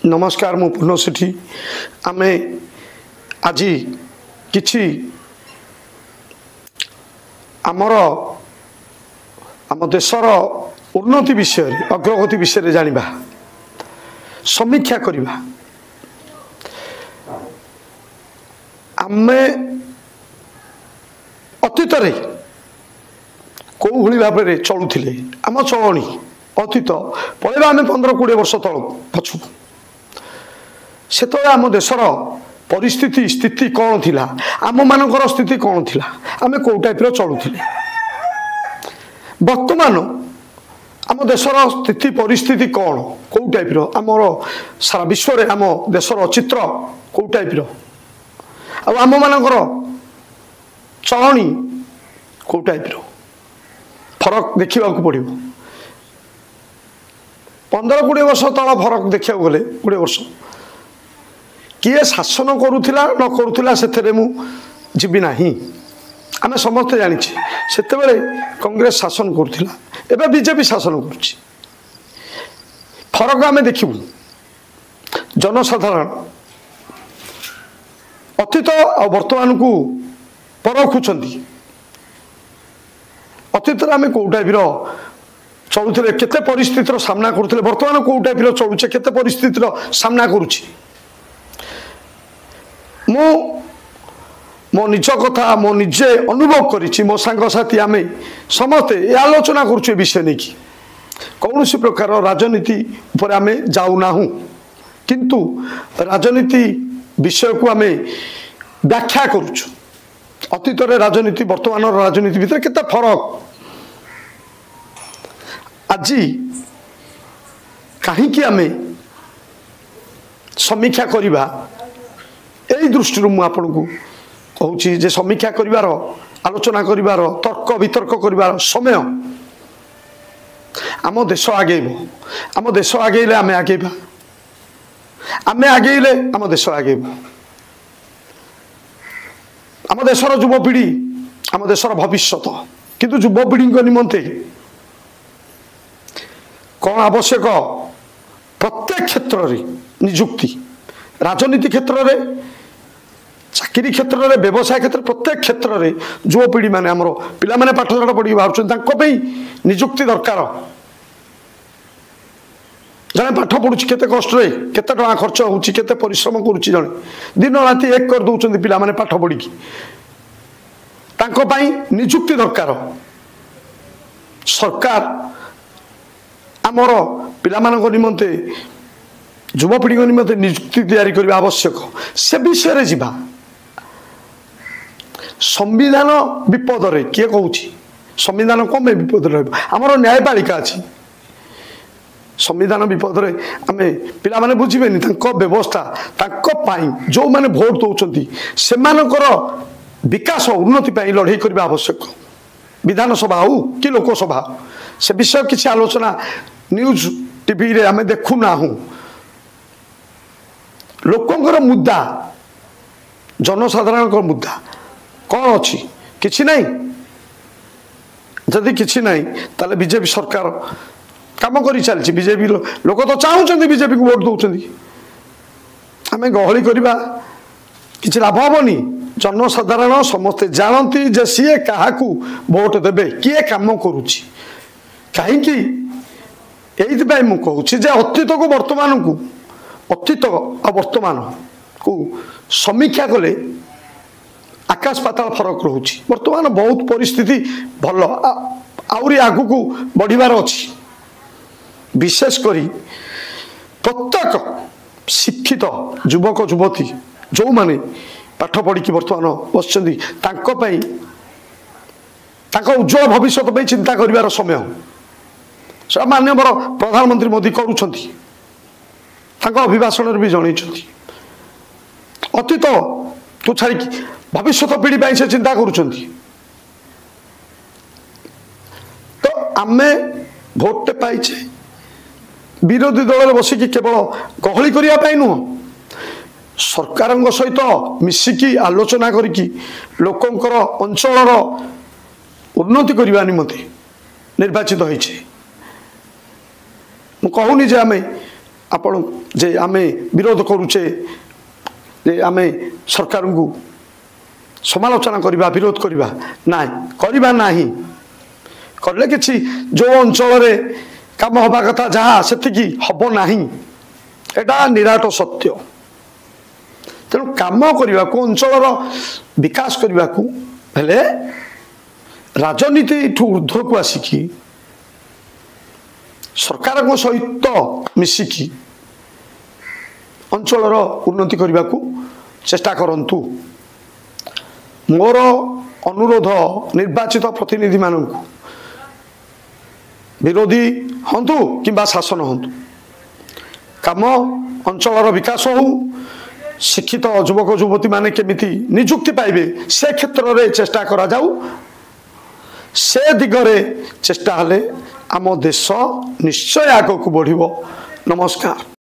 नमस्कार मु पूर्ण सेठी आमे आज किछि आमर आम देशर उन्नति विषय अग्रगति विषय जानिबा समीक्षा करिबा आमे अतीत रे कौ भली भाव में चलुथिले आम चलणी अतीत पळेबा आमे 15-20 वर्ष तल पछु से आम देशर परिस्थिति स्थिति कौन थिला आम मानकर स्थिति कौन थिला आमे को टाइप रो चलुथिले वर्तमान आम देशर स्थिति परिस्थिति कौन को टाइप रो आमर सारा विश्व रे आम देशर चित्र को टाइप रो आम मानकर चलणी को टाइप रो फरक देखा पड़ो 15-20 वर्ष तल फरक देखा गले 20 वर्ष किए शासन करुला न करुला से मुझी ना आम समस्ते जानी से कांग्रेस शासन करुला एवं बीजेपी शासन करुच्ची फरक आम देखू जनसाधारण अतीत आ वर्तमान को परखुंट अतीत आम कौ टाइप चलुले केते परिस्थितिर सामना करुले वर्तमान कौ टाइप चलुचे केते परिस्थितिर सामना करुच्ची मो निज कथा मो निजे अनुभव करी मो सांगसाथी आम समस्ते आलोचना करुचे विषय नहीं कि कौन सी प्रकार राजनीति उपर आम जाऊना किंतु राजनीति विषय को आम व्याख्या करुचु अतीत राजनीति वर्तमान राजनीति भितर केते फरक आज कहीं आम समीक्षा करवा यही दृष्टि मुझे को कहूँ समीक्षा करिवार आलोचना करिवार तर्क वितर्क करिवार समय आम देश आगेब आम देश आगेले आम आगेबा आम आगेले आम देश आगेब आम देशर युवपीढ़ी आम देशर भविष्य किंतु युवपीढ़ी निमंते कौन आवश्यक प्रत्येक क्षेत्र में निजुक्ति राजनीति क्षेत्र में चाकरी क्षेत्र में व्यवसाय क्षेत्र प्रत्येक क्षेत्र में युवपीढ़ी माने आमर पिला माने पाठशाठ पढ़ी भाई निजुक्ति दरकार जड़े पाठ पढ़ुची केते कष्ट केते टका खर्च होउची केते परिश्रम करुची जड़े दिन राति एक कर दउचंदी पिला माने पाठ पढ़ी तांको पई निजुक्ति दरकार सरकार आमर पिला मानक निमंते युवपीढ़ी निमंते निजुक्ति तैयारी करबा आवश्यक से विषय रे जिबा संविधान विपद रे किए कहूँ संविधान कम विपद रमर न्यायपालिका अच्छी संविधान विपद रे आमे पिला माने बुझिबेनी व्यवस्था जो माने भोट दौरान से विकास उन्नति लड़ाई करबा आवश्यक विधानसभा हो कि लोकसभा से विषय किसी आलोचना न्यूज टीवी रे आमे देखुना लोकंकर मुद्दा जनसाधारण मुद्दा कौन अच्छी किछि नहीं जदि किछि नहीं ताले बीजेपी सरकार काम करी चलछि बीजेपी लोक तो चाहूचंदी बीजेपी को वोट दउचंदी आमे गहली करबा किछि लाभ होबनी जनसाधारण समस्ते जानती जे सीए काहाकू वोट देबे किए काम करूछि कहीं एइथि मु कहूछि जे अतीत को वर्तमान को अतीत आ वर्तमान को समीक्षा कले आकाश पाताल फरक रोची वर्तमान बहुत परिस्थिति भल आउरी आगु को बढ़िबार अछि विशेष करी प्रत्येक शिक्षित युवक युवती जो माने पाठ पढ़ी वर्तमान बसचंदी तांको पई तांको उज्जवल भविष्य पे चिंता करिवार समय से माननीय प्रधानमंत्री मोदी करूछंती तांको अभिभाषण भी जणैछंती अतीत तो छाड़ी भविष्य पीढ़ी से चिंता करुछंती तो आमे भोटे पाइचे विरोधी दल बसिकी केवल गहली करने नुह सरकार सहित मिसिकी आलोचना करिकी लोकंकर अंचलर उन्नति करने निमंते निर्वाचित होइछे। कहूनी जे आमे आपण जे आमे विरोध करुचे जे आमे सरकार को समालोचना करवा विरोध करवा ना करले किछि जो अंचल रे काम हवा कथा जहाँ सेतिकी हब नाही एटा निराट सत्य। तेणु काम करने को अंचल विकास करने को हेले राजनीति ऊर्ध्व को आसिकी सरकार को सहित मिसिकी अंचल उन्नति करने को चेष्टा करंतु। मोर अनुरोध निर्वाचित प्रतिनिधि मानक विरोधी हंतु किंबा शासन हंतु काम अंचल विकास हो शिक्षित युवक युवती माने केमिति निजुक्ति पाइबे से क्षेत्र में चेष्टा करा जाऊ से दिगरे चेष्टा हले आम देश निश्चय आगक बढ़िबो। नमस्कार।